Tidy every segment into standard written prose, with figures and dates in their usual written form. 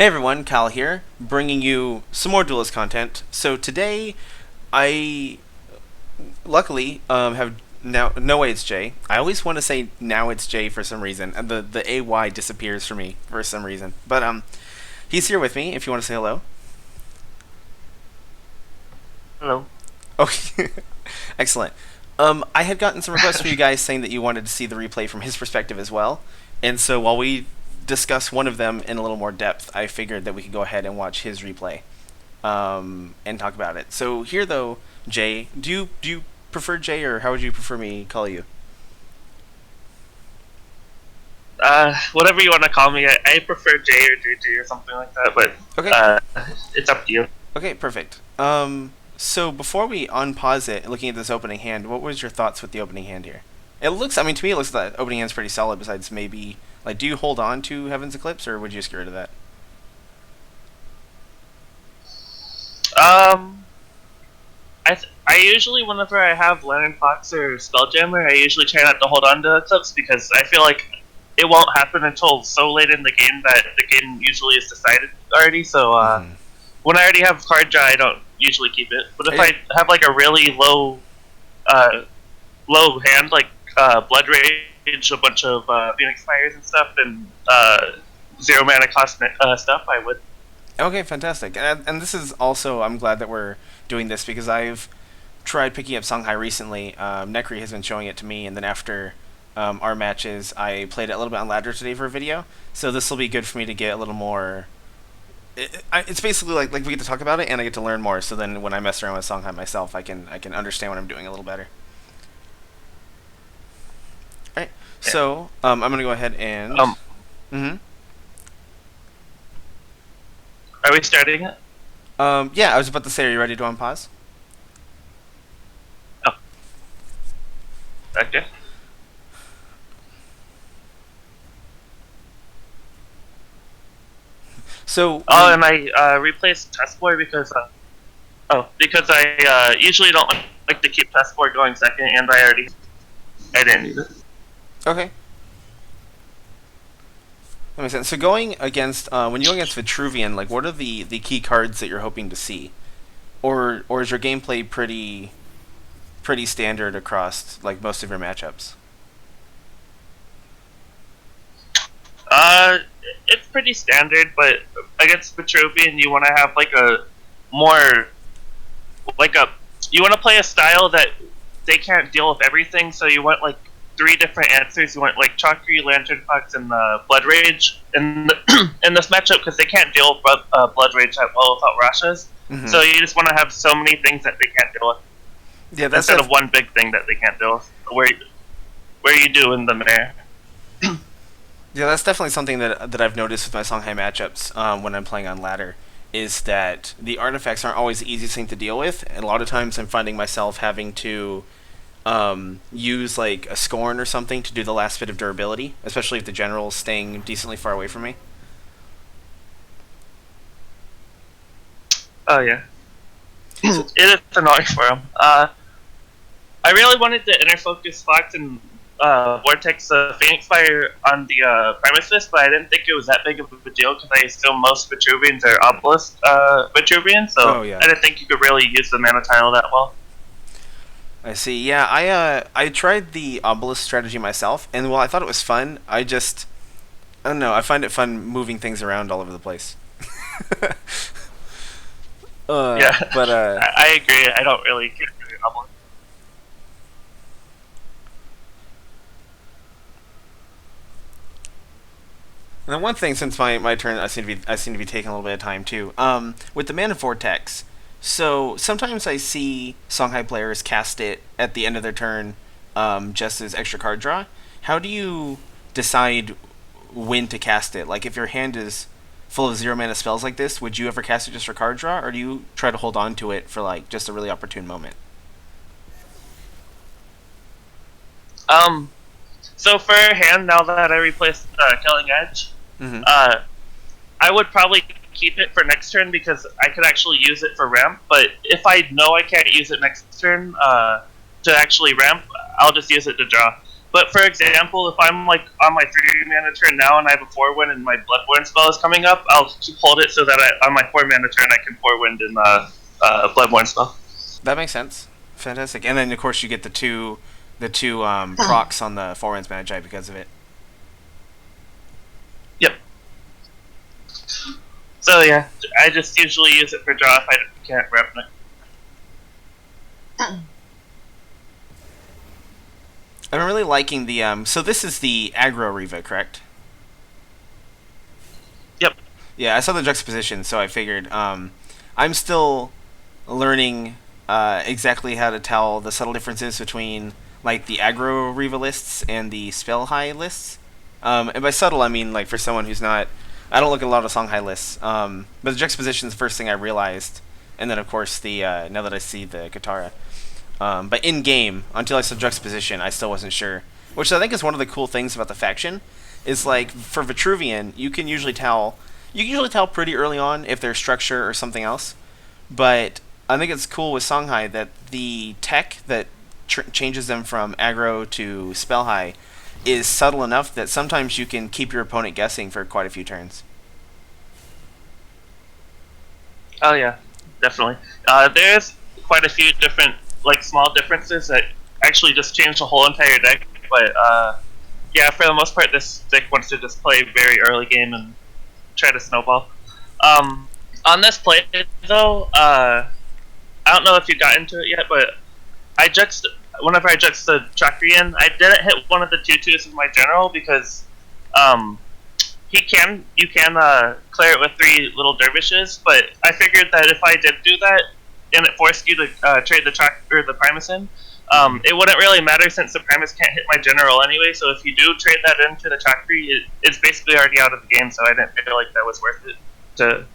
Hey everyone, Kyle here, bringing you some more Duelyst content. So today, I luckily have NowayitsJ. I always want to say now it's J for some reason, and the AY disappears for me for some reason. But he's here with me. If you want to say hello. Hello. Okay, excellent. I had gotten some requests from you guys saying that you wanted to see the replay from his perspective as well, and so while we discuss one of them in a little more depth, I figured that we could go ahead and watch his replay, and talk about it. So here, though, Jay, do you prefer Jay, or how would you prefer me call you? Whatever you want to call me. I prefer J or JJ or something like that, but Okay. it's up to you. Okay, perfect. So before we unpause it, looking at this opening hand, what was your thoughts with the opening hand here? It looks, I mean, to me, it looks like the opening hand's pretty solid. Besides, maybe like, do you hold on to Heaven's Eclipse, or would you just get rid of that? Um, I usually, whenever I have Lantern Fox or Spelljammer, I usually try not to hold on to Eclipse because I feel like it won't happen until so late in the game that the game usually is decided already. So when I already have card draw, I don't usually keep it. But if I have like a really uh, low hand, like Blood Rage, a bunch of Phoenix Fires and stuff, and zero mana cost stuff, I would. Okay, fantastic. And this is also, I'm glad that we're doing this because I've tried picking up Songhai recently. Necri has been showing it to me, and then after our matches, I played it a little bit on ladder today for a video. So this will be good for me to get a little more. It's basically like we get to talk about it, and I get to learn more. So then when I mess around with Songhai myself, I can understand what I'm doing a little better. All right. So I'm gonna go ahead and. Mm-hmm. Are we starting it? Yeah, I was about to say, are you ready to unpause? Oh. Okay. So. Oh, and I replaced Testboy because I usually don't like to keep Testboy going second, and I didn't need it. Okay. That makes sense. So going against when you go against Vitruvian, like what are the key cards that you're hoping to see, or is your gameplay pretty standard across like most of your matchups? Uh, it's pretty standard, but against Vitruvian, you want to have like a more like a you want to play a style that they can't deal with everything. So you want like three different answers. You want like Chakri, Lantern Fox, and Blood Rage in in this matchup because they can't deal with Blood Rage that well without Rashas. Mm-hmm. So you just want to have so many things that they can't deal with. Yeah, that's instead of one big thing that they can't deal with. Where you do in the mirror. Yeah, that's definitely something that I've noticed with my Songhai matchups when I'm playing on ladder, is that the artifacts aren't always the easiest thing to deal with, and a lot of times I'm finding myself having to use like a Scorn or something to do the last bit of durability, especially if the general's staying decently far away from me. Oh yeah, it is annoying for him. I really wanted to inner focus Fox and Vortex Phoenix Fire on the Primus Fist, but I didn't think it was that big of a deal because I assume most Vitruvians are Obelisk Vitruvians, so I didn't think you could really use the mana tile that well. I see. Yeah, I tried the Obelisk strategy myself, and while I thought it was fun, I don't know. I find it fun moving things around all over the place. Yeah, but I agree. I don't really care for the Obelisk. And then one thing, since my turn, I seem to be taking a little bit of time too. With the Mana Vortex, so sometimes I see Songhai players cast it at the end of their turn, just as extra card draw. How do you decide when to cast it? Like if your hand is full of zero mana spells like this, would you ever cast it just for card draw, or do you try to hold on to it for like just a really opportune moment? So for a hand, now that I replaced Killing Edge, Mm-hmm. I would probably keep it for next turn because I could actually use it for ramp. But if I know I can't use it next turn to actually ramp, I'll just use it to draw. But for example, if I'm like on my 3 mana turn now and I have a 4-wind and my Bloodborne spell is coming up, I'll hold it so that on my 4 mana turn I can 4-wind in Bloodborne spell. That makes sense. Fantastic. And then of course you get the two procs on the 4 winds Magi because of it. Yep. So yeah, I just usually use it for draw if I can't rep it. I'm really liking the so this is the aggro Riva, correct? Yep. Yeah, I saw the juxtaposition, so I figured I'm still learning exactly how to tell the subtle differences between like the aggro Riva lists and the spell high lists. And by subtle, I mean like for someone who's not, I don't look at a lot of song high lists. But the juxtaposition is the first thing I realized, and then of course the now that I see the Katara. But in game, until I saw juxtaposition, I still wasn't sure. Which I think is one of the cool things about the faction, is like for Vitruvian, you can usually tell pretty early on if there's structure or something else. But I think it's cool with Songhai that the tech that changes them from aggro to spell high is subtle enough that sometimes you can keep your opponent guessing for quite a few turns. Oh yeah, definitely. There's quite a few different like small differences that actually just change the whole entire deck. But yeah, for the most part, this deck wants to just play very early game and try to snowball. On this play though, I don't know if you got into it yet, but whenever I juxed the Chakrian, I didn't hit one of the 2/2s of my general because you can clear it with 3 little dervishes, but I figured that if I did do that and it forced you to trade the Primus in, it wouldn't really matter since the Primus can't hit my general anyway. So if you do trade that into the Chakri, it's basically already out of the game. So I didn't feel like that was worth it to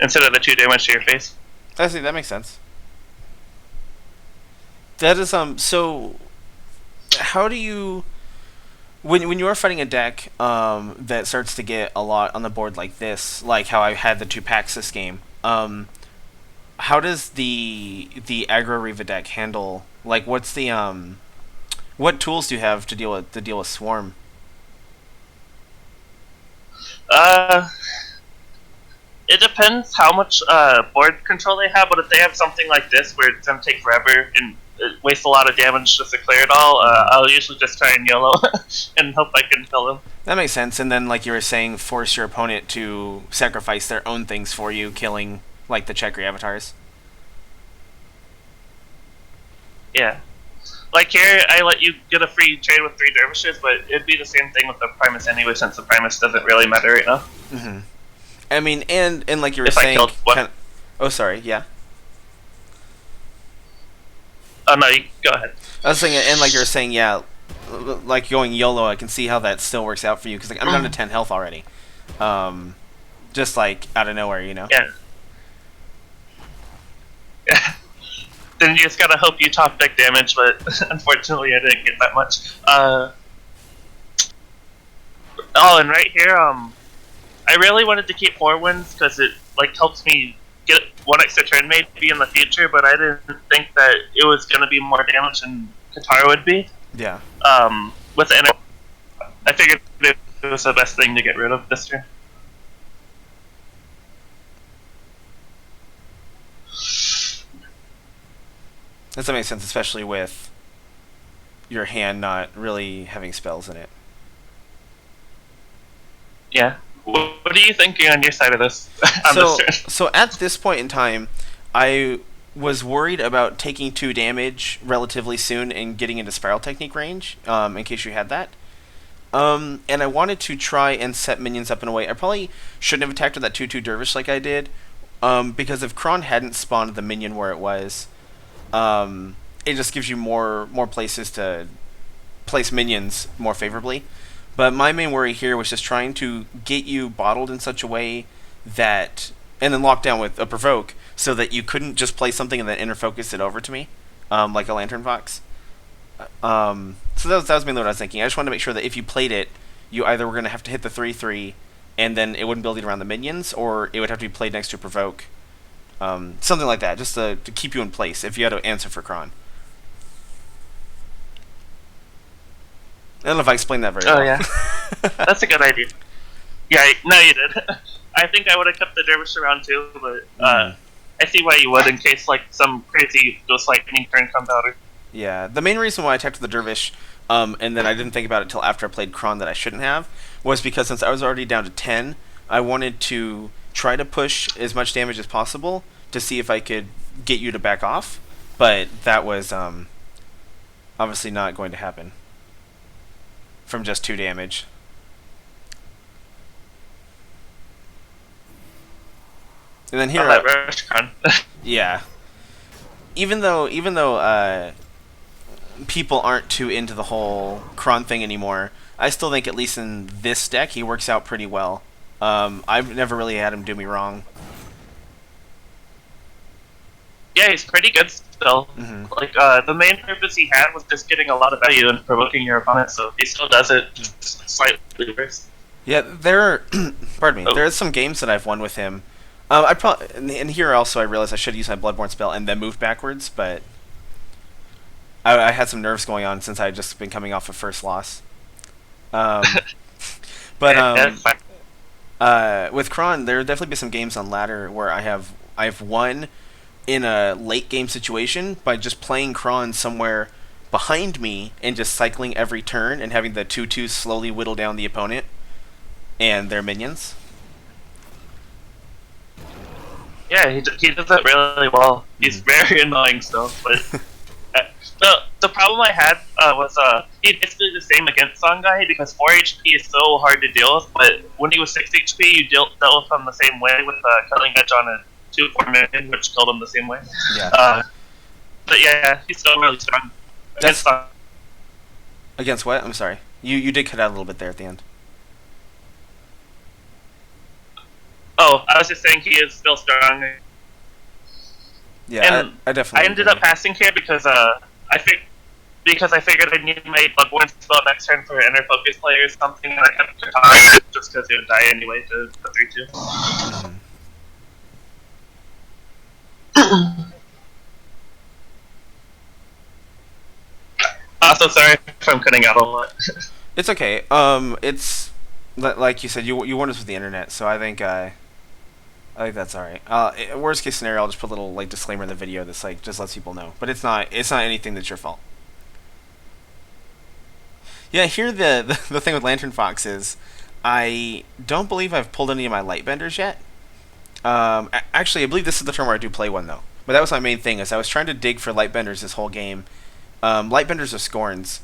instead of the 2 damage to your face. I see, that makes sense. That is so. How do you when you are fighting a deck that starts to get a lot on the board like this, like how I had the 2 packs this game? How does the aggro Riva deck handle? Like, what's the what tools do you have to deal with Swarm? It depends how much board control they have, but if they have something like this where it's gonna take forever and waste a lot of damage just to clear it all, I'll usually just try and YOLO and hope I can kill them. That makes sense. And then, like you were saying, force your opponent to sacrifice their own things for you, killing like the Chakri avatars. Yeah. Like here, I let you get a free trade with 3 dervishes, but it'd be the same thing with the Primus anyway, since the Primus doesn't really matter right now. Mm-hmm. I mean, and like you were If saying, I killed what? Oh, sorry, yeah. Oh no, you go ahead. I was saying, and like you were saying, yeah, like going YOLO, I can see how that still works out for you because like I'm down to 10 health already, just like out of nowhere, you know. Yeah. Then you just gotta hope you top deck damage, but unfortunately I didn't get that much. Oh, and right here, I really wanted to keep 4 wins because it like helps me get 1 extra turn maybe in the future, but I didn't think that it was gonna be more damage than Katara would be. Yeah. With the I figured it was the best thing to get rid of this turn. Does that make sense, especially with your hand not really having spells in it? Yeah. What are you thinking on your side of this? So at this point in time, I was worried about taking 2 damage relatively soon and getting into Spiral Technique range, in case you had that. And I wanted to try and set minions up in a way. I probably shouldn't have attacked with that 2/2 Dervish like I did, because if Kron hadn't spawned the minion where it was, it just gives you more places to place minions more favorably. But my main worry here was just trying to get you bottled in such a way that, and then locked down with a provoke, so that you couldn't just play something and then inner focus it over to me, like a Lantern Fox. So that was mainly what I was thinking. I just wanted to make sure that if you played it, you either were going to have to hit the 3/3, and then it wouldn't be able to get around the minions, or it would have to be played next to a provoke. Something like that, just to keep you in place if you had to answer for Kron. I don't know if I explained that very Oh well. yeah, that's a good idea. Yeah, no, you did. I think I would have kept the dervish around too, but I see why you would in case like some crazy ghost lightning turn comes out. Yeah, the main reason why I attacked the dervish, and then I didn't think about it until after I played Kron that I shouldn't have, was because since I was already down to 10, I wanted to try to push as much damage as possible to see if I could get you to back off, but that was obviously not going to happen from just 2 damage. And then here, That rush con. yeah, even though people aren't too into the whole Kron thing anymore, I still think at least in this deck he works out pretty well. I've never really had him do me wrong. Yeah, he's pretty good still. Mm-hmm. Like the main purpose he had was just getting a lot of value and provoking your opponent, so he still does it just slightly worse. Yeah, there are, pardon me, Oh. there are some games that I've won with him. I probably, and here also I realized I should use my Bloodborne spell and then move backwards, but I had some nerves going on since I had just been coming off a first loss. Um, but with Kron, there definitely been some games on ladder where I've won in a late game situation by just playing Kron somewhere behind me and just cycling every turn and having the 2/2 slowly whittle down the opponent and their minions. Yeah, he does it really well. He's very annoying still, but the problem I had was he's basically the same against Songhai because 4 HP is so hard to deal with, but when he was 6 HP, you dealt with him the same way with Killing Edge on a 2/4 minion, which killed him the same way. Yeah. But yeah, he's still really strong against Songhai. Against what? I'm sorry. You did cut out a little bit there at the end. Oh, I was just saying he is still strong. Yeah, And I definitely. I ended up passing here because I figured I needed my Bloodborne spell next turn for inner focus play or something, and I kept it on just because it would die anyway to 3/2. Also, sorry if I'm cutting out a lot. It's okay. It's like you said, you warned us with the internet, so I think that's all right. Worst case scenario, I'll just put a little like disclaimer in the video that's like just lets people know, but it's not anything that's your fault. Yeah, here the thing with Lantern Fox is, I don't believe I've pulled any of my Lightbenders yet. Actually, I believe this is the turn where I do play one though. But that was my main thing, is I was trying to dig for Lightbenders this whole game. Lightbenders are Scorns,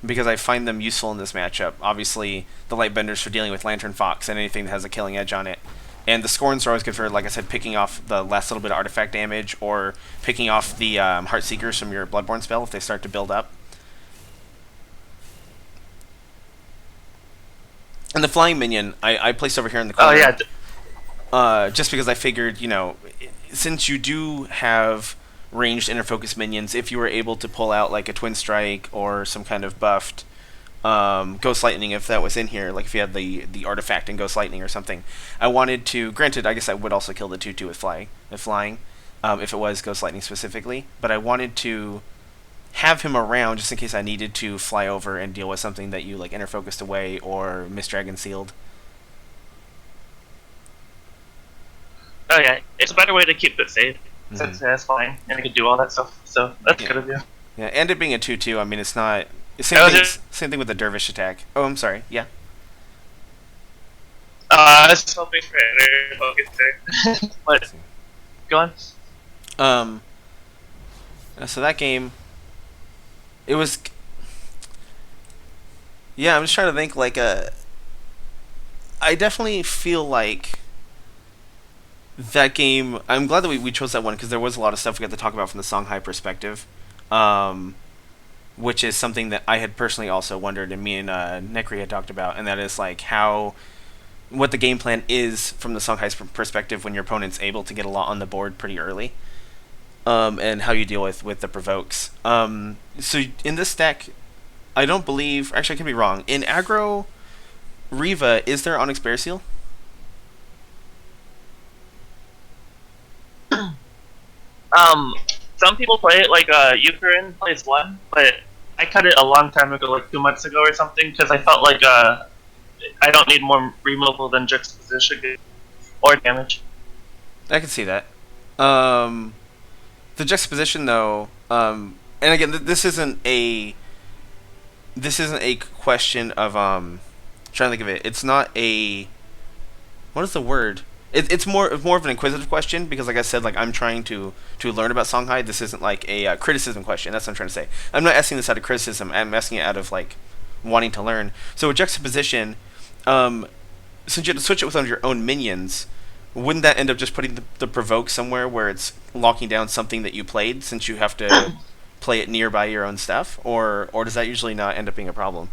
because I find them useful in this matchup. Obviously, the Lightbenders for dealing with Lantern Fox and anything that has a killing edge on it. And the Scorns are always good for, like I said, picking off the last little bit of artifact damage or picking off the Heartseekers from your Bloodborne spell if they start to build up. And the flying minion, I placed over here in the corner. Oh yeah. Just because I figured, since you do have ranged inner focus minions, if you were able to pull out like a Twin Strike or some kind of buffed Ghost Lightning, if that was in here, like if you had the artifact in Ghost Lightning or something, I wanted to. Granted, I guess I would also kill the 2/2 with flying, if it was Ghost Lightning specifically. But I wanted to have him around just in case I needed to fly over and deal with something that you like inner focused away or Mist Dragon sealed. Oh yeah, it's a better way to keep it safe since it's flying and it can do all that stuff. So that's good of you. Yeah, and it being a 2/2, I mean, it's not. Same thing with the Dervish attack. Oh, I'm sorry. Yeah. I was just hoping for inner focus there. But go on. So that game, it was. Yeah, I'm just trying to think. I definitely feel like that game. I'm glad that we chose that one because there was a lot of stuff we got to talk about from the Songhai perspective. Which is something that I had personally also wondered, and me and Nekri had talked about, and that is like what the game plan is from the Songhai's perspective when your opponent's able to get a lot on the board pretty early, and how you deal with the provokes. So in this deck, I don't believe. Actually, I could be wrong. In aggro Riva, is there Onyx Bear Seal? Some people play it like Eucharin plays one, but I cut it a long time ago, like 2 months ago or something, because I felt like I don't need more removal than juxtaposition or damage. I can see that. Um, the juxtaposition, though, and again, this isn't a question of trying to think of it. It's not a what is the word? It's more of an inquisitive question because, like I said, like I'm trying to learn about Songhai. This isn't like a criticism question. That's what I'm trying to say. I'm not asking this out of criticism. I'm asking it out of like wanting to learn. So with juxtaposition, um, since you had to switch it with one of your own minions, wouldn't that end up just putting the provoke somewhere where it's locking down something that you played since you have to play it nearby your own stuff, or does that usually not end up being a problem?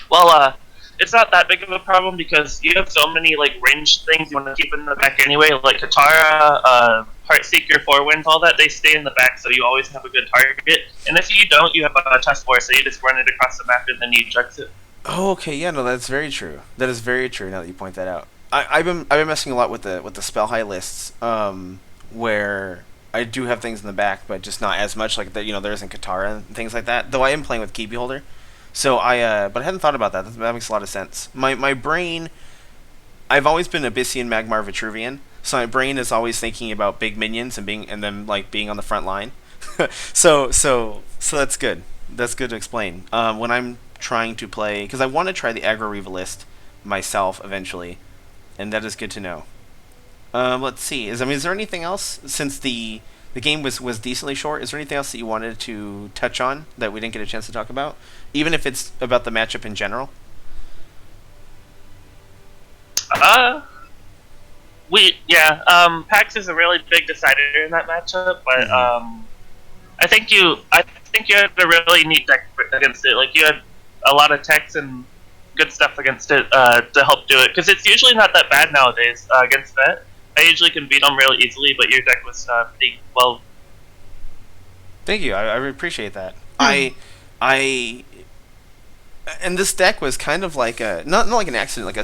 Well, it's not that big of a problem because you have so many like ranged things you want to keep in the back anyway, like Katara, Heartseeker, Fourwind, all that. They stay in the back, so you always have a good target. And if you don't, you have a task force, so you just run it across the map and then you jux it. Oh, okay, yeah, no, that's very true. That is very true. Now that you point that out, I've been messing a lot with the spell high lists, where I do have things in the back, but just not as much. Like that, there isn't Katara and things like that. Though I am playing with Key Beholder, so but I hadn't thought about that. That makes a lot of sense. My brain, I've always been Abyssian, Magmar, Vitruvian, so my brain is always thinking about big minions and them like being on the front line. So that's good. That's good to explain. When I'm trying to play, because I want to try the aggro Reva list myself eventually, and that is good to know. Let's see. Is there anything else since the game was decently short? Is there anything else that you wanted to touch on that we didn't get a chance to talk about, even if it's about the matchup in general? Uh, Pax is a really big decider in that matchup, but Mm-hmm. I think you had a really neat deck against it. Like you had a lot of techs and good stuff against it to help do it because it's usually not that bad nowadays against that. I usually can beat them real easily, but your deck was pretty well. Thank you. I really appreciate that. I and this deck was kind of like a not like an accident. Like I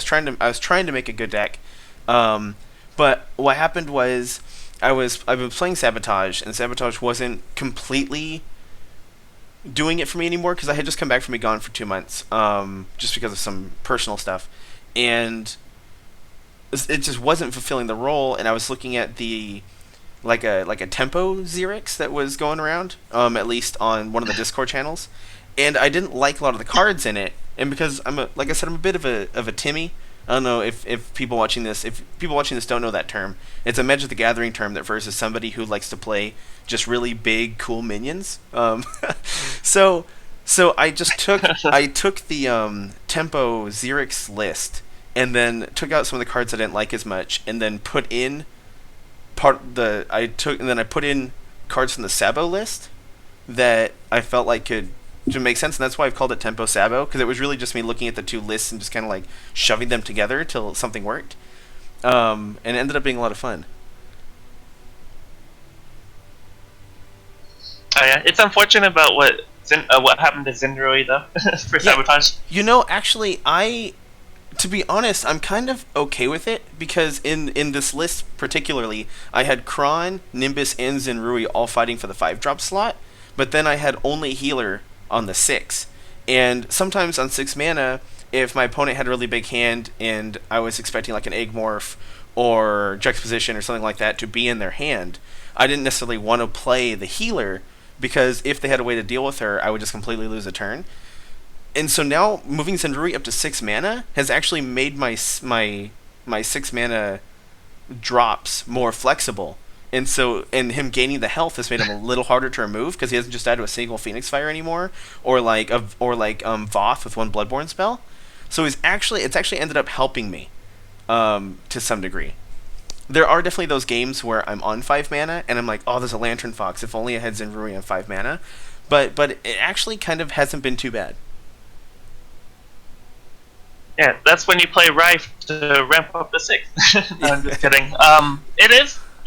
was trying to make a good deck, but what happened was I've been playing Sabotage, and Sabotage wasn't completely doing it for me anymore because I had just come back from being gone for 2 months, just because of some personal stuff, and it just wasn't fulfilling the role. And I was looking at the like a tempo Xerix that was going around, at least on one of the Discord channels, and I didn't like a lot of the cards in it. And because like I said, I'm a bit of a Timmy. I don't know if people watching this don't know that term. It's a Magic the Gathering term that refers to somebody who likes to play just really big, cool minions. So I just took the tempo Xerix list and then took out some of the cards I didn't like as much, and then put in I put in cards from the Sabo list that I felt like could make sense, and that's why I've called it Tempo Sabo, because it was really just me looking at the two lists and just kind of like shoving them together till something worked, and it ended up being a lot of fun. Oh yeah, it's unfortunate about what happened to Zinrui though for Yeah, Sabotage. actually, to be honest, I'm kind of okay with it because in this list particularly, I had Kron, Nimbus, and Zenrui all fighting for the 5-drop slot, but then I had only healer on the 6. And sometimes on 6 mana, if my opponent had a really big hand and I was expecting like an Egg Morph or Juxtaposition or something like that to be in their hand, I didn't necessarily want to play the healer because if they had a way to deal with her, I would just completely lose a turn. And so now moving Zenrui up to 6 mana has actually made my 6 mana drops more flexible. And him gaining the health has made him a little harder to remove because he hasn't just died to a single Phoenix Fire anymore, or Voth with one Bloodborne spell. So it's actually ended up helping me, to some degree. There are definitely those games where I'm on 5 mana and I'm like, oh, there's a Lantern Fox. If only I had Zenrui on 5 mana, but it actually kind of hasn't been too bad. Yeah, that's when you play Rife to ramp up to 6. No, I'm just kidding.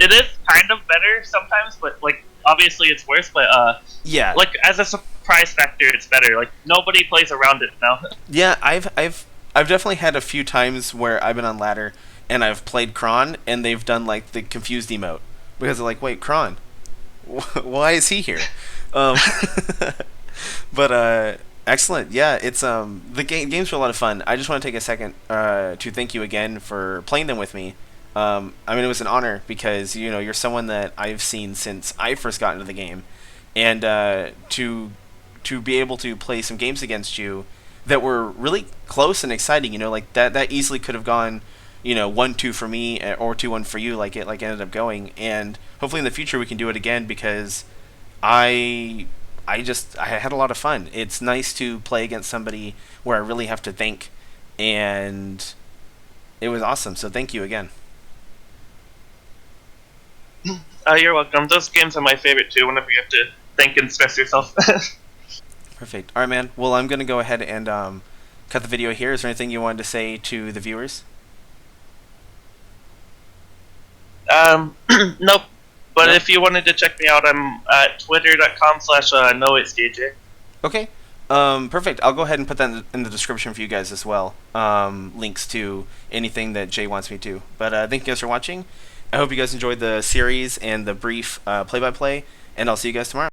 It is kind of better sometimes, but like obviously it's worse. But Yeah, like as a surprise factor, it's better. Like nobody plays around it now. yeah. I've definitely had a few times where I've been on ladder and I've played Kron and they've done like the confused emote because they're like, wait, Kron, why is he here? Um, but excellent. Yeah, it's the games were a lot of fun. I just want to take a second to thank you again for playing them with me. I mean, it was an honor because you're someone that I've seen since I first got into the game, and to be able to play some games against you that were really close and exciting. Like that easily could have gone, 1-2 for me or 2-1 for you, like it ended up going. And hopefully in the future we can do it again because I I had a lot of fun. It's nice to play against somebody where I really have to think, and it was awesome. So thank you again. You're welcome. Those games are my favorite too. Whenever you have to think and stress yourself. Perfect. All right, man. Well, I'm gonna go ahead and cut the video here. Is there anything you wanted to say to the viewers? Nope. But No. if you wanted to check me out, I'm at twitter.com/knowitsjj. Okay. Perfect. I'll go ahead and put that in the description for you guys as well. Links to anything that Jay wants me to. But thank you guys for watching. I hope you guys enjoyed the series and the brief play-by-play, and I'll see you guys tomorrow.